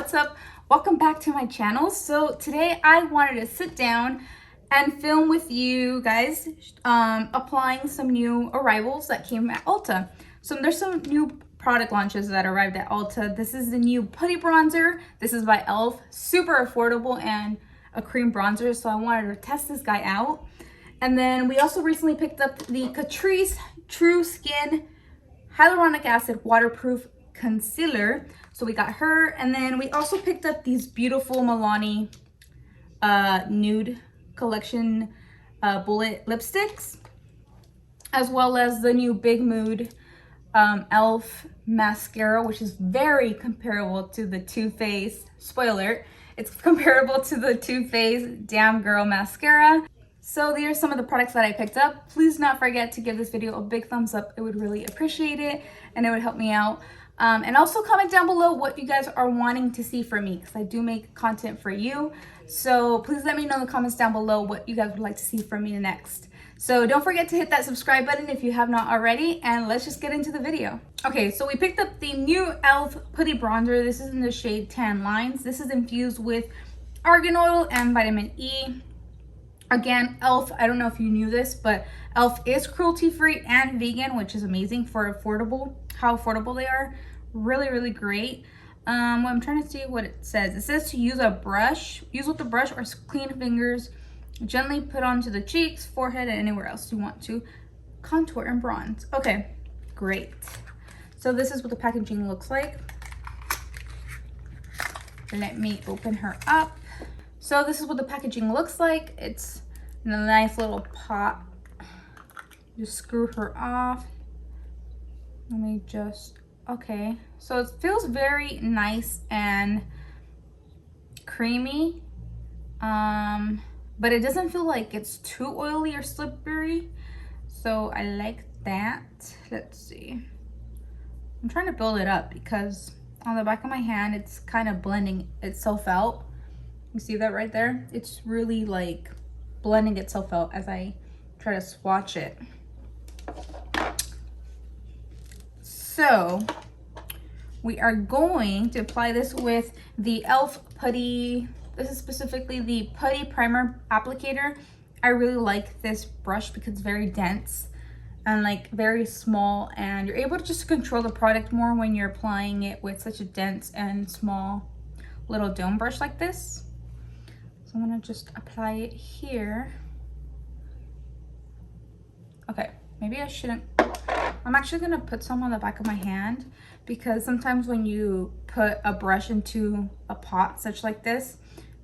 what's up? Welcome back to my channel. So today I wanted to sit down and film with you guys applying some new arrivals that came at Ulta. So there's some new product launches that arrived at Ulta. This is the new putty bronzer. This is by e.l.f. Super affordable and a cream bronzer, so I wanted to test this guy out. And then we also recently picked up the Catrice True Skin Hyaluronic Acid Waterproof Concealer. So we got her, and then we also picked up these beautiful Milani nude collection bullet lipsticks, as well as the new Big Mood e.l.f. mascara, which is very comparable to the Too Faced, spoiler, it's comparable to the Too Faced Damn Girl mascara. So these are some of the products that I picked up. Please do not forget to give this video a big thumbs up. It would really appreciate it and it would help me out. And also comment down below what you guys are wanting to see from me, because I do make content for you. So please let me know in the comments down below what you guys would like to see from me next. So don't forget to hit that subscribe button if you have not already, and let's just get into the video. Okay, so we picked up the new e.l.f. Putty Bronzer. This is in the shade Tan Lines. This is infused with argan oil and vitamin E. Again, e.l.f., I don't know if you knew this, but e.l.f. is cruelty-free and vegan, which is amazing for how affordable they are. Really, really great. I'm trying to see what it says. It says to use with a brush or clean fingers. Gently put onto the cheeks, forehead, and anywhere else you want to contour and bronze. Okay, great. So this is what the packaging looks like. Let me open her up. So this is what the packaging looks like. It's in a nice little pot. Just screw her off. Let me just, okay. So it feels very nice and creamy. But it doesn't feel like it's too oily or slippery. So I like that. Let's see. I'm trying to build it up because on the back of my hand, it's kind of blending itself out. You see that right there? It's really like blending itself out as I try to swatch it. So we are going to apply this with the e.l.f. Putty. This is specifically the Putty Primer Applicator. I really like this brush because it's very dense and like very small, and you're able to just control the product more when you're applying it with such a dense and small little dome brush like this. So I'm gonna just apply it here. Okay, maybe I shouldn't. I'm actually gonna put some on the back of my hand because sometimes when you put a brush into a pot such like this,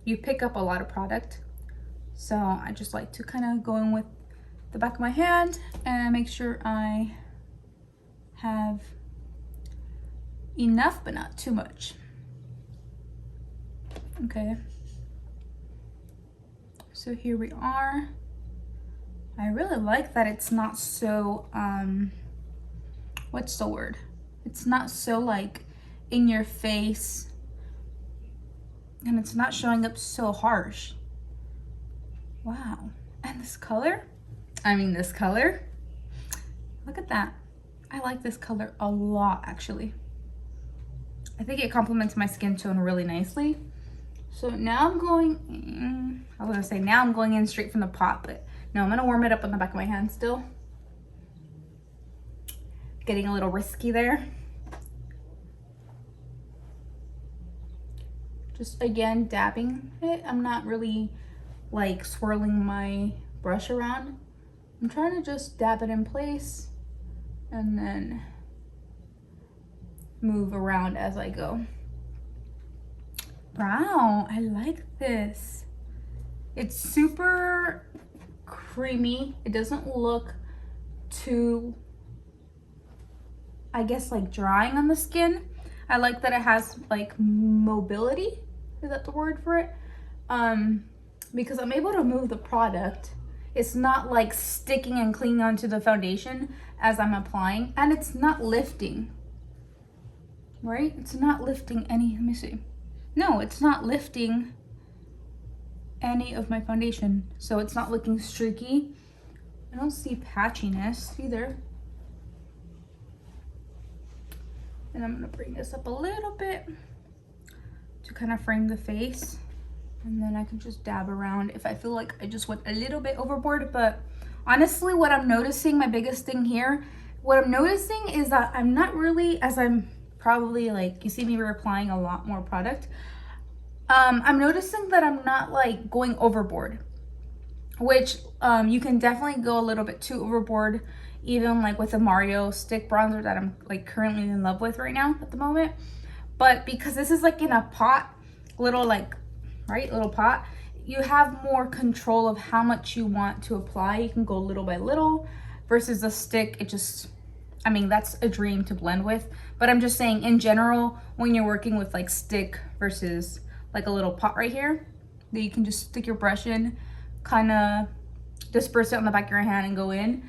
you pick up a lot of product. So I just like to kind of go in with the back of my hand and make sure I have enough but not too much. Okay. So here we are. I really like that it's not so, what's the word? It's not so like in your face, and it's not showing up so harsh. Wow. And this color, this color, look at that. I like this color a lot, actually. I think it complements my skin tone really nicely. So now I'm going, I was gonna say now I'm going in straight from the pot, but no, I'm gonna warm it up on the back of my hand still. Getting a little risky there. Just again, dabbing it. I'm not really like swirling my brush around. I'm trying to just dab it in place and then move around as I go. Wow, I like this. It's super creamy. It doesn't look too, I guess, like drying on the skin. I like that it has like mobility. Is that the word for it? Because I'm able to move the product. It's not like sticking and clinging onto the foundation as I'm applying, and it's not lifting, right? It's not lifting any, let me see. No, it's not lifting any of my foundation. So it's not looking streaky. I don't see patchiness either. And I'm gonna bring this up a little bit. to kind of frame the face. And then I can just dab around if I feel like I just went a little bit overboard. But honestly, what I'm noticing, my biggest thing here, what I'm noticing is that I'm not really, as I'm probably like, you see me applying a lot more product. I'm noticing that I'm not like going overboard, which you can definitely go a little bit too overboard, even like with the Mario stick bronzer that I'm like currently in love with right now at the moment. But because this is like in a pot, little like, right, little pot, you have more control of how much you want to apply. You can go little by little versus a stick. It just, I mean, that's a dream to blend with. But I'm just saying in general, when you're working with like stick versus like a little pot right here, that you can just stick your brush in, kind of disperse it on the back of your hand and go in.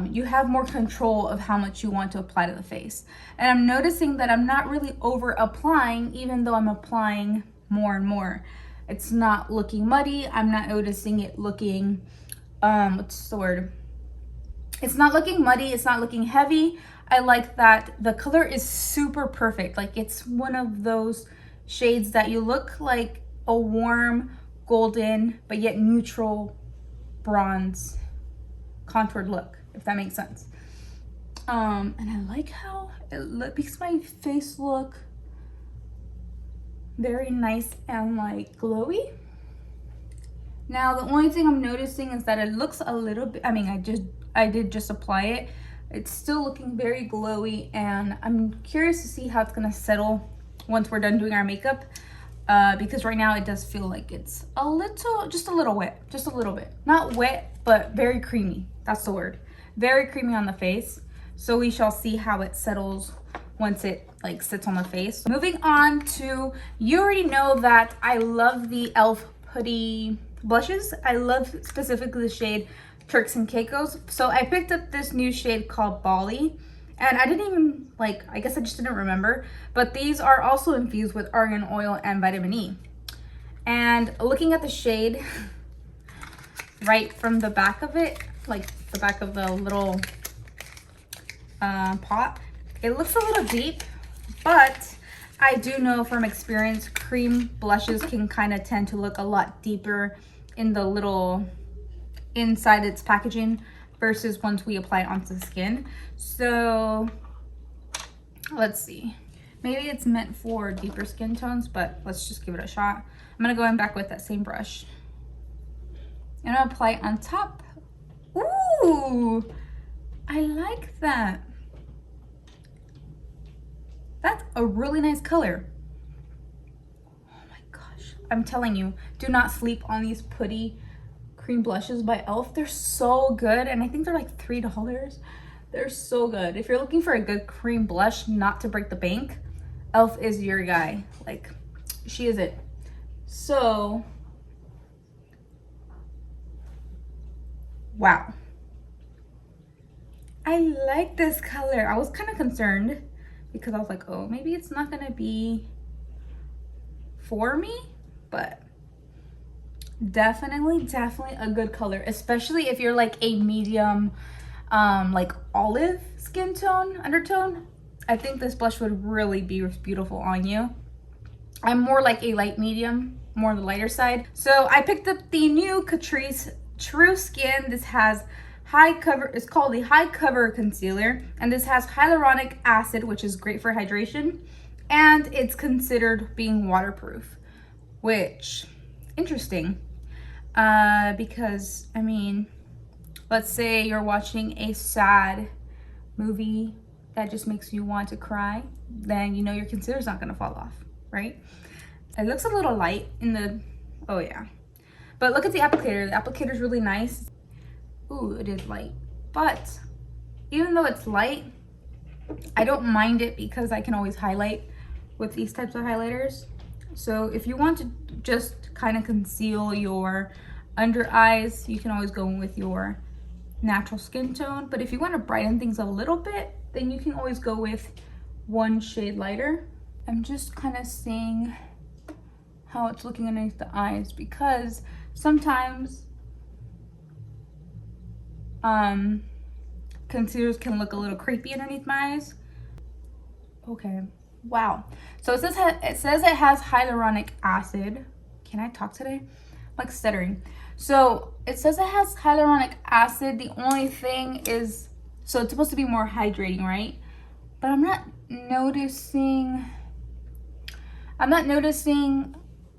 You have more control of how much you want to apply to the face. And I'm noticing that I'm not really over applying, even though I'm applying more and more. It's not looking muddy. I'm not noticing it looking, what's the word? It's not looking muddy. It's not looking heavy. I like that the color is super perfect. Like it's one of those shades that you look like a warm golden, but yet neutral bronze contoured look, if that makes sense. And I like how it makes my face look very nice and like glowy. Now the only thing I'm noticing is that it looks a little bit, I mean, I did just apply it. It's still looking very glowy, and I'm curious to see how it's gonna settle once we're done doing our makeup. Because right now it does feel like it's a little, just a little wet, just a little bit. Not wet, but very creamy. That's the word. Very creamy on the face. So we shall see how it settles once it like sits on the face. Moving on to, you already know that I love the e.l.f. putty blushes. I love specifically the shade Turks and Caicos. So I picked up this new shade called Bali. And I didn't even, like, I guess I just didn't remember. But these are also infused with argan oil and vitamin E. And looking at the shade, right from the back of it, like the back of the little pot, it looks a little deep. But I do know from experience, cream blushes can kind of tend to look a lot deeper in the little, inside its packaging, versus once we apply it onto the skin. So let's see, maybe it's meant for deeper skin tones, but let's just give it a shot. I'm gonna go in back with that same brush and I'll apply it on top. Ooh, I like that. That's a really nice color. Oh my gosh, I'm telling you, do not sleep on these putty cream blushes by e.l.f. They're so good, and I think they're like $3. They're so good. If you're looking for a good cream blush, not to break the bank, e.l.f. is your guy. Like, she is it. So, wow. I like this color. I was kind of concerned because I was like, oh, maybe it's not gonna be for me, but definitely a good color, especially if you're like a medium like olive skin tone undertone. I think this blush would really be beautiful on you. I'm more like a light medium, more on the lighter side. So I picked up the new Catrice True Skin. This has high cover, it's called the High Cover Concealer, and this has hyaluronic acid, which is great for hydration, and it's considered being waterproof, which interesting. Because I mean, let's say you're watching a sad movie that just makes you want to cry, then you know your concealer's not gonna fall off, right? It looks a little light in the, oh yeah. But look at the applicator. The applicator's really nice. Ooh, it is light. But even though it's light, I don't mind it because I can always highlight with these types of highlighters. So if you want to just kind of conceal your under eyes, you can always go in with your natural skin tone. But if you want to brighten things a little bit, then you can always go with one shade lighter. I'm just kind of seeing how it's looking underneath the eyes, because sometimes concealers can look a little creepy underneath my eyes. Okay, Wow. So it says it has hyaluronic acid. Can I talk today? I'm like stuttering. So it says it has hyaluronic acid. The only thing is, so it's supposed to be more hydrating, right? But I'm not noticing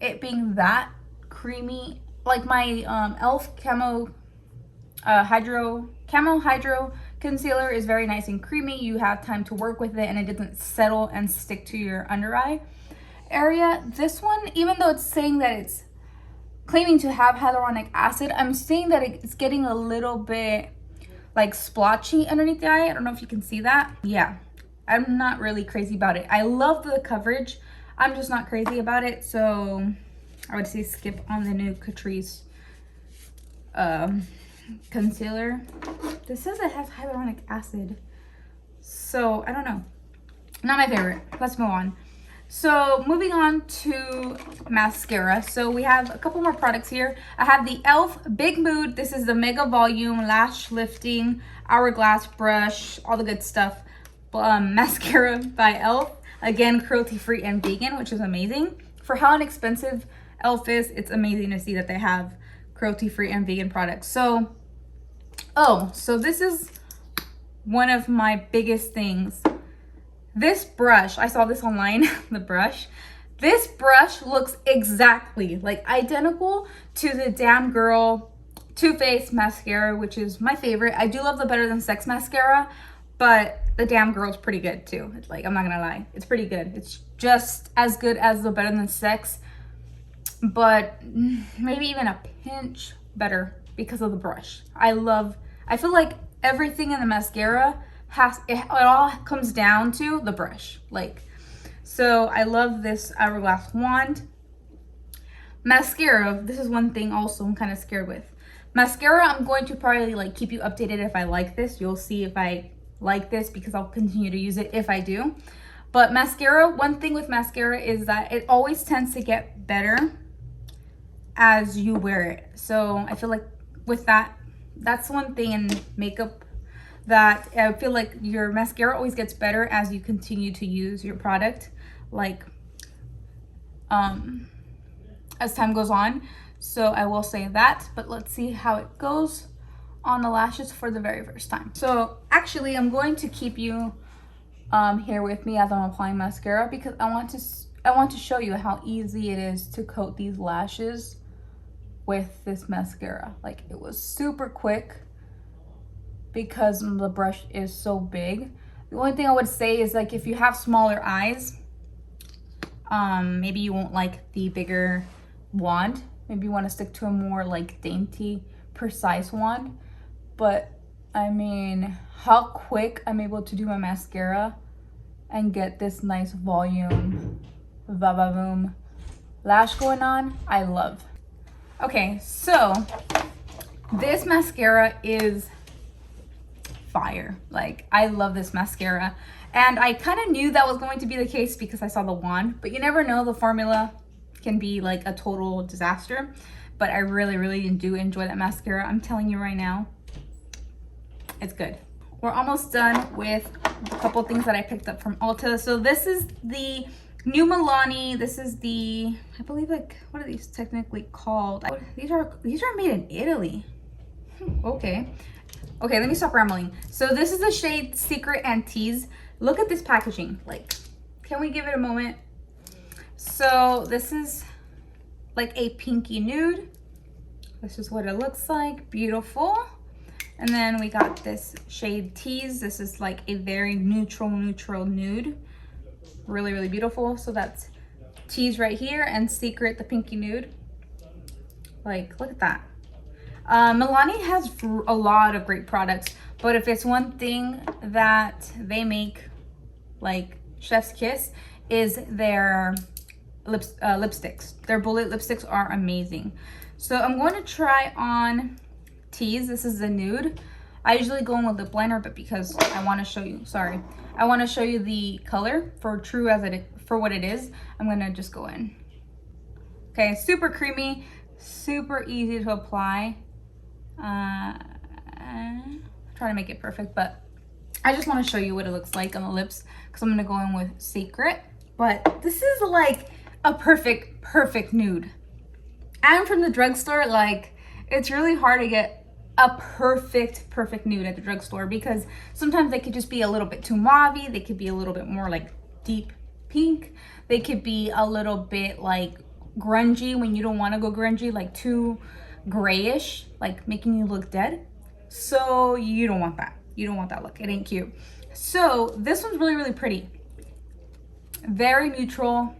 it being that creamy. Like my e.l.f. Camo Hydro concealer is very nice and creamy. You have time to work with it and it doesn't settle and stick to your under eye area. This one, even though it's saying that it's claiming to have hyaluronic acid, I'm seeing that it's getting a little bit like splotchy underneath the eye. I don't know if you can see that. Yeah, I'm not really crazy about it. I love the coverage. I'm just not crazy about it. So I would say skip on the new Catrice concealer. This says it has hyaluronic acid, so I don't know. Not my favorite. Let's move on. So moving on to mascara. So we have a couple more products here. I have the e.l.f. Big Mood. This is the Mega Volume Lash Lifting Hourglass Brush, all the good stuff. Mascara by e.l.f. Again, cruelty free and vegan, which is amazing. For how inexpensive e.l.f. is, it's amazing to see that they have cruelty free and vegan products. So this is one of my biggest things. This brush, I saw this online, the brush. This brush looks exactly like identical to the Damn Girl Too Faced mascara, which is my favorite. I do love the Better Than Sex mascara, but the Damn Girl is pretty good too. It's like, I'm not gonna lie, it's pretty good. It's just as good as the Better Than Sex, but maybe even a pinch better because of the brush. I feel like everything in the mascara it all comes down to the brush. Like, so I love this hourglass wand. Mascara, this is one thing also I'm kind of scared with. Mascara, I'm going to probably like keep you updated if I like this. You'll see if I like this because I'll continue to use it if I do. But mascara, one thing with mascara is that it always tends to get better as you wear it. So I feel like with that, that's one thing in makeup that I feel like your mascara always gets better as you continue to use your product, like as time goes on. So I will say that, but let's see how it goes on the lashes for the very first time. So actually I'm going to keep you here with me as I'm applying mascara because I want to show you how easy it is to coat these lashes with this mascara. Like, it was super quick because the brush is so big. The only thing I would say is, like, if you have smaller eyes, maybe you won't like the bigger wand. Maybe you want to stick to a more like dainty, precise wand. But I mean, how quick I'm able to do my mascara and get this nice volume, va-va-voom lash going on, I love. Okay, so this mascara is fire. Like, I love this mascara. And I kind of knew that was going to be the case because I saw the wand, but you never know, the formula can be like a total disaster. But I really do enjoy that mascara. I'm telling you right now, it's good. We're almost done with a couple things that I picked up from Ulta. So this is the new Milani. This is the, I believe, like, what are these technically called? These are made in Italy. Okay, let me stop rambling. So this is the shade Secret and Tease. Look at this packaging. Like, can we give it a moment? So this is like a pinky nude. This is what it looks like. Beautiful. And then we got this shade Tease. This is like a very neutral nude. Really beautiful. So that's Tease right here, and Secret, the pinky nude. Like, look at that. Milani has a lot of great products, but if it's one thing that they make like chef's kiss is their lipsticks. Their bullet lipsticks are amazing. So I'm going to try on Tease. This is the nude. I usually go in with lip liner, but because I want to show you, I want to show you the color for what it is. I'm gonna just go in. Okay, super creamy, super easy to apply. Try to make it perfect, but I just want to show you what it looks like on the lips because I'm gonna go in with Secret. but this is like a perfect nude. And from the drugstore, like, it's really hard to get a perfect nude at the drugstore, because sometimes they could just be a little bit too mauve-y, they could be a little bit more like deep pink, they could be a little bit like grungy when you don't want to go grungy, like too grayish, like making you look dead. So you don't want that. You don't want that look. It ain't cute. So this one's really pretty. Very neutral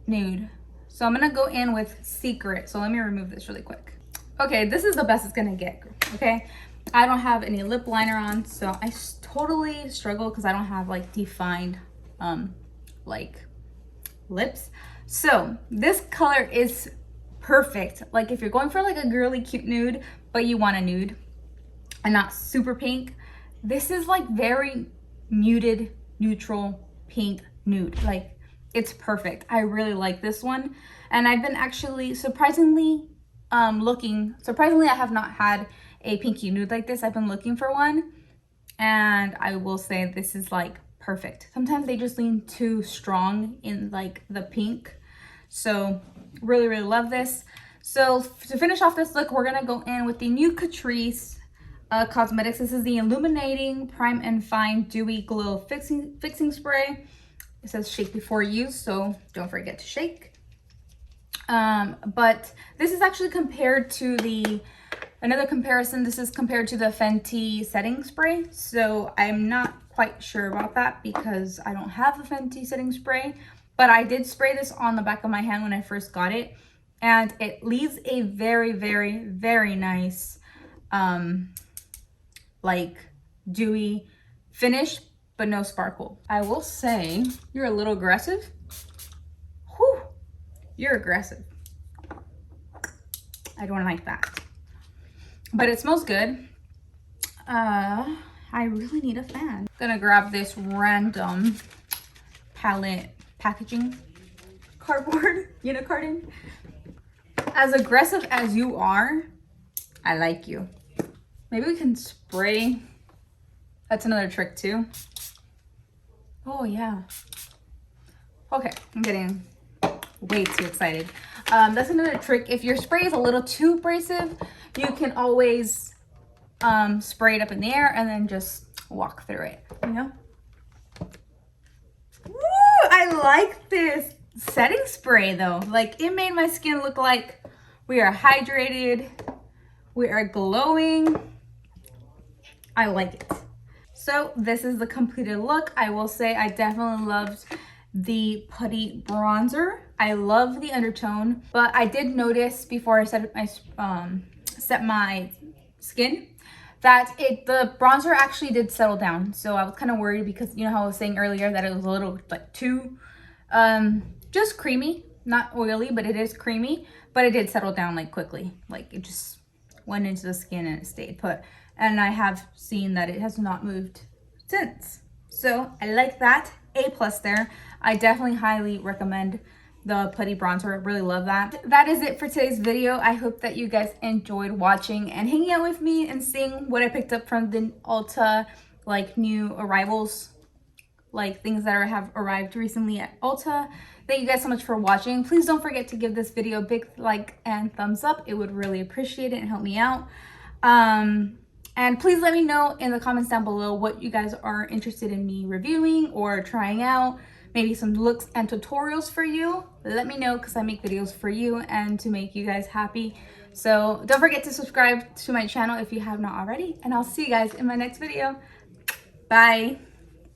nude. So I'm gonna go in with Secret. So let me remove this really quick. Okay, this is the best it's gonna get, okay? I don't have any lip liner on, so I totally struggle because I don't have like defined like lips. So this color is perfect. Like if you're going for like a girly cute nude, but you want a nude and not super pink, this is like very muted, neutral pink nude. Like, it's perfect. I really like this one. And I've been actually surprisingly I have not had a pinky nude like this. I've been looking for one, and I will say this is like perfect. Sometimes they just lean too strong in like the pink. So really love this. So to finish off this look, we're gonna go in with the new Catrice Cosmetics. This is the Illuminating Prime and Fine Dewy Glow Fixing Spray. It says shake before use, so don't forget to shake. But this is actually compared to another comparison. This is compared to the Fenty setting spray. So I'm not quite sure about that because I don't have a Fenty setting spray, but I did spray this on the back of my hand when I first got it. And it leaves a very nice, like dewy finish, but no sparkle. I will say you're a little aggressive. Whew, you're aggressive. I don't like that. But it smells good. I really need a fan. I'm gonna grab this random palette packaging cardboard, carton. As aggressive as you are, I like you. Maybe we can spray. That's another trick too. Oh yeah. Okay, I'm getting way too excited. That's another trick. If your spray is a little too abrasive, you can always spray it up in the air and then just walk through it, Woo, I like this setting spray though. Like, it made my skin look like we are hydrated, we are glowing. I like it. So this is the completed look. I will say I definitely loved the putty bronzer. I love the undertone, but I did notice before I set my skin that the bronzer actually did settle down. So I was kind of worried because you know how I was saying earlier that it was a little like too just creamy, not oily, but it is creamy, but it did settle down like quickly. Like, it just went into the skin and it stayed put. And I have seen that it has not moved since. So I like that. A+ there. I definitely highly recommend the putty bronzer. I really love that. That is it for today's video. I hope that you guys enjoyed watching and hanging out with me and seeing what I picked up from the Ulta, like new arrivals, like things that have arrived recently at Ulta. Thank you guys so much for watching. Please don't forget to give this video a big like and thumbs up. It would really appreciate it and help me out. And please let me know in the comments down below what you guys are interested in me reviewing or trying out. Maybe some looks and tutorials for you. Let me know because I make videos for you and to make you guys happy. So don't forget to subscribe to my channel if you have not already. And I'll see you guys in my next video. Bye.